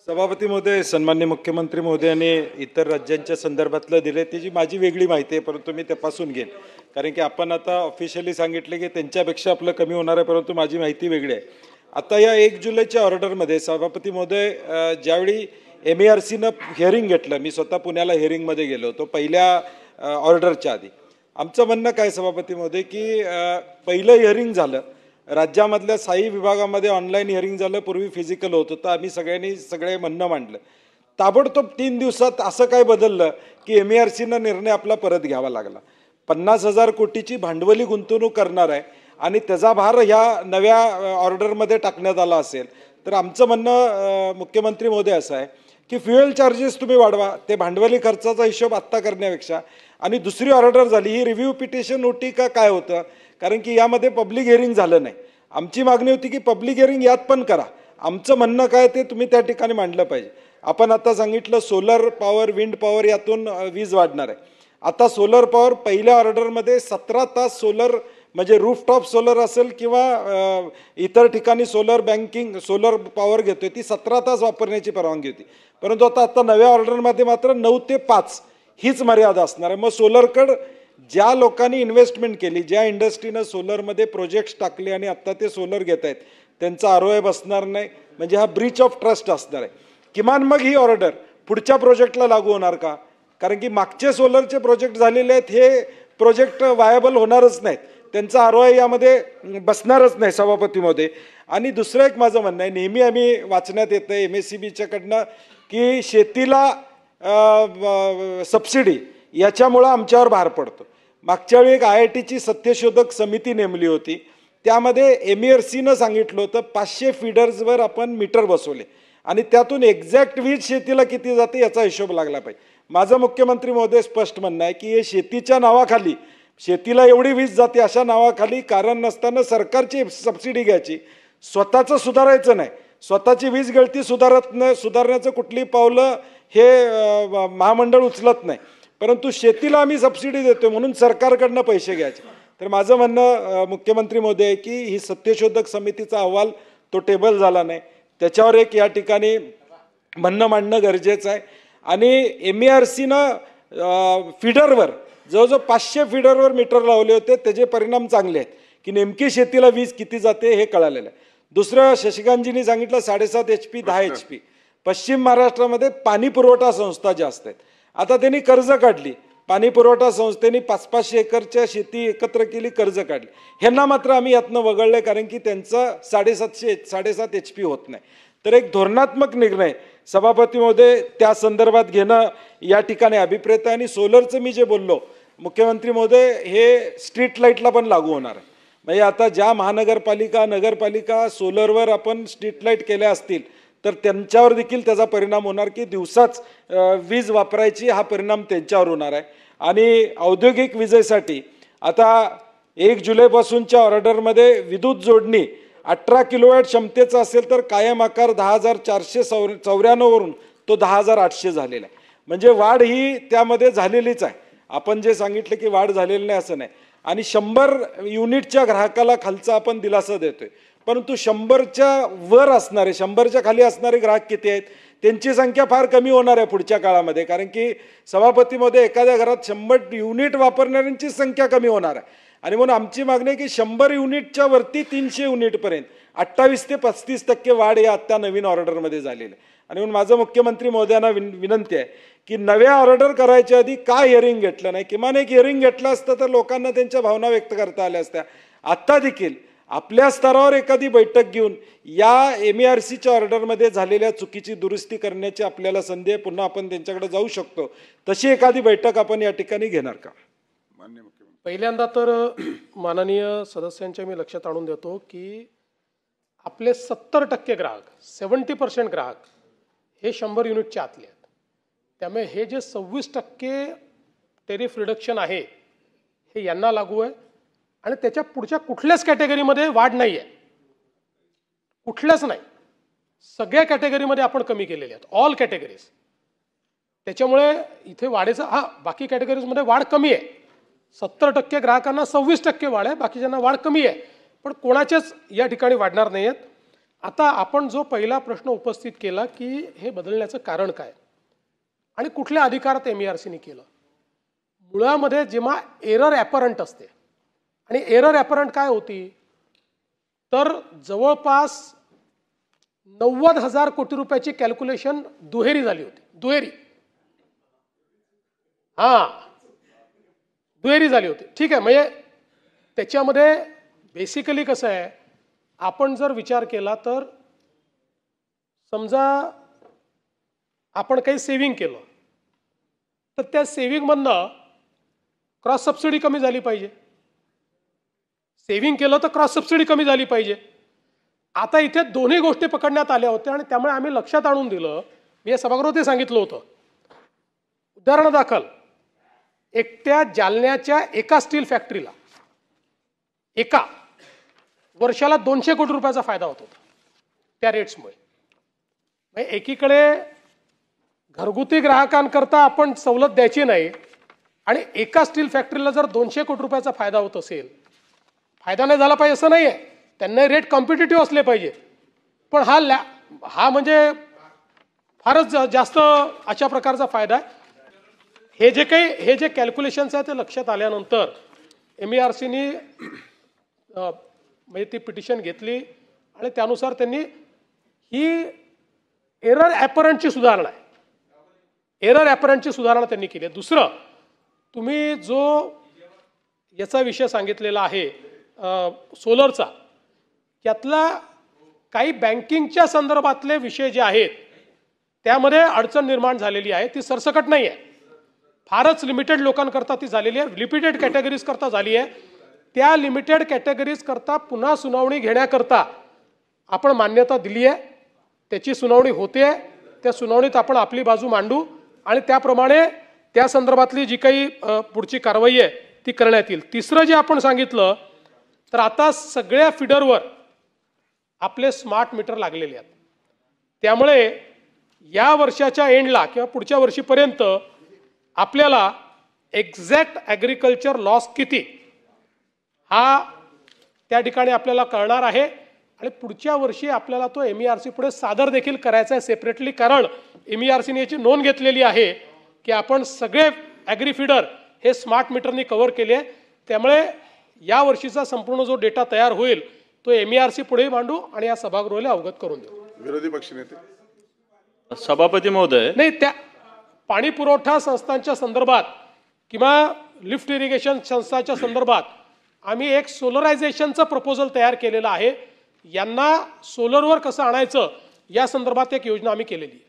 सभापती महोदय, सन्माननीय मुख्यमंत्री महोदयांनी इतर राज्यांच्या संदर्भातलं दिले त्याची माझी वेगळी माहिती आहे, परंतु मी तपासून घेईन. कारण की आपण आता ऑफिशियली सांगितले की त्यांच्यापेक्षा आपलं कमी होणार आहे, परंतु माझी माहिती वेगळी आहे. आता या 1 जुलैच्या ऑर्डरमध्ये सभापती महोदय, ज्यावेळी MERCनं हिअरिंग घेतलं, मी स्वतः पुण्याला हिअरिंगमध्ये गेलो होतो पहिल्या ऑर्डरच्या आधी. आमचं म्हणणं काय सभापती महोदय की पहिलं हिअरिंग झालं राज्यामधल्या 6 विभागामध्ये, ऑनलाईन हिअरिंग झालं, पूर्वी फिजिकल होत होतं. आम्ही सगळे म्हणणं मांडलं. ताबडतोब 3 दिवसात असं काय बदललं की MERCनं निर्णय आपला परत घ्यावा लागला. 50,000 कोटीची भांडवली गुंतवणूक करणार आहे आणि त्याचा भार ह्या नव्या ऑर्डरमध्ये टाकण्यात आला असेल तर आमचं म्हणणं मुख्यमंत्री महोदय असं आहे की फ्युएल चार्जेस तुम्ही वाढवा, ते भांडवली खर्चाचा हिशोब आत्ता करण्यापेक्षा. आणि दुसरी ऑर्डर झाली ही रिव्ह्यू पिटिशन होती का काय होतं, कारण की यामध्ये पब्लिक हिअरिंग झालं नाही. आमची मागणी होती की पब्लिक हिअरिंग यात पण करा. आमचं म्हणणं काय ते तुम्ही त्या ठिकाणी मांडलं पाहिजे. आपण आता सांगितलं सोलर पॉवर, विंड पॉवर यातून वीज वाढणार आहे. आता सोलर पॉवर पहिल्या ऑर्डरमध्ये 17 तास सोलर, म्हणजे रूफटॉप सोलर असेल किंवा इतर ठिकाणी सोलर बँकिंग सोलर पॉवर घेतोय ती 17 तास वापरण्याची परवानगी होती. परंतु आता नव्या ऑर्डरमध्ये मात्र 9 ते 5 हीच मर्यादा असणार आहे. मग सोलरकडं ज्या लोकांनी इन्व्हेस्टमेंट केली, ज्या इंडस्ट्रीनं सोलरमध्ये प्रोजेक्ट्स टाकले आणि आत्ता ते सोलर घेत आहेत त्यांचा ROI बसणार नाही, म्हणजे हा ब्रीच ऑफ ट्रस्ट असणार आहे. किमान मग ही ऑर्डर पुढच्या प्रोजेक्टला लागू होणार का? कारण की मागचे सोलरचे प्रोजेक्ट झालेले आहेत, हे प्रोजेक्ट वायबल होणारच नाहीत, त्यांचा ROI यामध्ये बसणारच नाही सभापती महोदय. आणि दुसरं एक माझं म्हणणं आहे, नेहमी आम्ही वाचण्यात येतं MSEBच्याकडनं की शेतीला सबसिडी याच्यामुळं आमच्यावर भार पडतो. मागच्या वेळी एक IITची सत्यशोधक समिती नेमली होती, त्यामध्ये MERCनं सांगितलं होतं 500 फीडर्सवर आपण मीटर बसवले आणि त्यातून एक्झॅक्ट वीज शेतीला किती जाते याचा हिशोब लागला पाहिजे. माझं मुख्यमंत्री महोदय स्पष्ट म्हणणं आहे की हे शेतीच्या नावाखाली, शेतीला एवढी वीज जाते अशा नावाखाली कारण नसताना सरकारची सबसिडी घ्यायची, स्वतःचं सुधारायचं नाही. स्वतःची वीज गळती सुधारण्याचं कुठली पावलं हे महामंडळ उचलत नाही, परंतु शेतीला आम्ही सबसिडी देतो म्हणून सरकारकडनं पैसे घ्यायचे. तर माझं म्हणणं मुख्यमंत्री महोदय की ही सत्यशोधक समितीचा अहवाल तो टेबल झाला नाही, त्याच्यावर एक या ठिकाणी म्हणणं मांडणं गरजेचं आहे. आणि MERCनं फीडरवर जवळजवळ 500 फीडरवर मीटर लावले होते, त्याचे परिणाम चांगले आहेत की नेमकी शेतीला वीज किती जाते हे कळालेलं आहे. दुसरं शशिकांतजींनी सांगितलं 7.5 HP 10 HP. पश्चिम महाराष्ट्रामध्ये पाणी पुरवठा संस्था जास्त आहेत. आता त्यांनी कर्ज काढली, पाणी पुरवठा संस्थेने 500-500 एकरच्या शेती एकत्र केली, कर्ज काढली. ह्यांना मात्र आम्ही यातनं वगळले कारण की त्यांचं 7.5 HP होत नाही. तर एक धोरणात्मक निर्णय सभापती महोदय त्या संदर्भात घेणं या ठिकाणी अभिप्रेत आहे. आणि सोलरचं मी जे बोललो मुख्यमंत्री महोदय, हे स्ट्रीट लाईटला पण लागू होणार आहे. म्हणजे आता ज्या महानगरपालिका नगरपालिका सोलरवर आपण स्ट्रीट लाईट केल्या असतील तर त्यांच्यावर देखील त्याचा परिणाम होणार की दिवसाच वीज वापरायची, हा परिणाम त्यांच्यावर होणार आहे. आणि औद्योगिक विजेसाठी आता 1 जुलैपासूनच्या ऑर्डरमध्ये विद्युत जोडणी 18 किलोवॅट क्षमतेचा असेल तर कायम आकार 10,494 वरून तो 10,800 झालेला आहे. म्हणजे वाढ ही त्यामध्ये झालेलीच आहे. आपण जे सांगितलं की वाढ झालेली नाही असं नाही. आणि 100 युनिटच्या ग्राहकाला खालचा आपण दिलासा देतोय, परंतु 100च्या वर असणारे 100च्या खाली असणारे ग्राहक किती आहेत त्यांची संख्या फार कमी होणार आहे पुढच्या काळामध्ये. कारण की सभापतीमध्ये एखाद्या घरात 100 युनिट वापरणाऱ्यांची संख्या कमी होणार आहे. आणि म्हणून आमची मागणी आहे की 100 युनिटच्या वरती 300 युनिटपर्यंत 28 ते 35% वाढ या आत्ता नवीन ऑर्डरमध्ये झालेलं आहे. आणि म्हणून माझं मुख्यमंत्री महोदयांना विनंती आहे की नव्या ऑर्डर करायच्या आधी का हिअरिंग घेतलं नाही, किमान एक हिअरिंग घेतलं असतं तर लोकांना त्यांच्या भावना व्यक्त करता आल्या असत्या. आत्ता देखील आपल्या स्तरावर एखादी बैठक घेऊन या MERCच्या ऑर्डरमध्ये झालेल्या चुकीची दुरुस्ती करण्याची आपल्याला संधी आहे, पुन्हा आपण त्यांच्याकडे जाऊ शकतो. तशी एखादी बैठक आपण या ठिकाणी घेणार का? माननीय मुख्यमंत्री, पहिल्यांदा तर माननीय सदस्यांच्या मी लक्षात आणून देतो की आपले 70% ग्राहक 70% ग्राहक हे 100 युनिटच्या आतले आहेत. त्यामुळे हे जे 26% टेरिफ रिडक्शन आहे हे यांना लागू आहे. आणि त्याच्या पुढच्या कुठल्याच कॅटेगरीमध्ये वाढ नाही आहे, कुठल्याच नाही. सगळ्या कॅटेगरीमध्ये आपण कमी केलेले आहेत, ऑल कॅटेगरीज. त्याच्यामुळे इथे वाढीचा बाकी कॅटेगरीजमध्ये वाढ कमी आहे. 70% ग्राहकांना 26% वाढ आहे, बाकीच्यांना वाढ कमी आहे. पण कोणाच्याच या ठिकाणी वाढणार नाही आहेत. आता आपण जो पहिला प्रश्न उपस्थित केला की हे बदलण्याचं कारण काय आणि कुठल्या अधिकारात MERCने केलं. मुळामध्ये जेव्हा एरर ॲपरंट असते आणि एरर ॲपरंट काय होती तर जवळपास 90,000 कोटी रुपयाची कॅल्क्युलेशन दुहेरी झाली होती. दुहेरी दुहेरी झाली होती. ठीक आहे. म्हणजे त्याच्यामध्ये बेसिकली कसं आहे आपण जर विचार केला तर समजा आपण काही सेव्हिंग केलं तर त्या सेव्हिंगमधनं क्रॉस सबसिडी कमी झाली पाहिजे. सेव्हिंग केलं तर क्रॉस सबसिडी कमी झाली पाहिजे. आता इथे दोन्ही गोष्टी पकडण्यात आल्या होत्या आणि त्यामुळे आम्ही लक्षात आणून दिलं. मी या सभागृहात सांगितलं होतं. उदाहरणादाखल एकट्या जालन्याच्या एका स्टील फॅक्टरीला एका वर्षाला 200 कोटी रुपयाचा फायदा होत होता त्या रेट्समुळे. एकीकडे घरगुती ग्राहकांकरता आपण सवलत द्यायची नाही आणि एका स्टील फॅक्टरीला जर 200 कोटी रुपयाचा फायदा होत असेल, फायदा नाही झाला पाहिजे असं नाही आहे, त्यांना रेट कॉम्पिटिटिव्ह असले पाहिजे. पण हा म्हणजे फारच जास्त अशा प्रकारचा फायदा आहे. हे जे कॅल्क्युलेशन्स आहे ते लक्षात आल्यानंतर MERCनी म्हणजे ती पिटिशन घेतली आणि त्यानुसार त्यांनी ही एरर ॲपरंटची सुधारणा आहे. एरर ॲपरंटची सुधारणा त्यांनी केली. दुसरं तुम्ही जो याचा विषय सांगितलेला आहे सोलरचा, त्यातला काही बँकिंगच्या संदर्भातले विषय जे आहेत त्यामध्ये अडचण निर्माण झालेली आहे. ती सरसकट नाही आहे. फारच लिमिटेड लोकांकरता ती झालेली आहे. लिमिटेड कॅटेगरीज करता झाली आहे. त्या लिमिटेड कॅटेगरीज करता पुन्हा सुनावणी घेण्याकरता आपण मान्यता दिली आहे. त्याची सुनावणी होते. त्या सुनावणीत आपण आपली बाजू मांडू आणि त्याप्रमाणे त्या संदर्भातली जी काही पुढची कारवाई आहे ती करण्यात येईल. तिसरं जे आपण सांगितलं तर आता सगळ्या फिडरवर आपले स्मार्ट मीटर लागलेले आहेत. त्यामुळे या वर्षाच्या एंडला किंवा पुढच्या वर्षीपर्यंत आपल्याला एक्झॅक्ट ॲग्रिकल्चर लॉस किती हा त्या ठिकाणी आपल्याला कळणार आहे आणि पुढच्या वर्षी आपल्याला तो MERC पुढे सादर देखील करायचा आहे सेपरेटली. कारण MERCने याची नोंद घेतलेली आहे की आपण सगळे ॲग्री फीडर हे स्मार्ट मीटरनी कव्हर केले. त्यामुळे या वर्षीचा संपूर्ण जो डेटा तयार होईल तो MERC पुढे मांडू आणि या सभागृहाला अवगत करून देऊ. विरोधी पक्षनेते सभापती महोदय, नाही, त्या पाणी पुरवठा संस्थांच्या संदर्भात किंवा लिफ्ट इरिगेशन संस्थांच्या संदर्भात आम्ही एक सोलरायझेशनचं प्रपोजल तयार केलेलं आहे. यांना सोलरवर कसं आणायचं या संदर्भात एक योजना आम्ही केलेली आहे.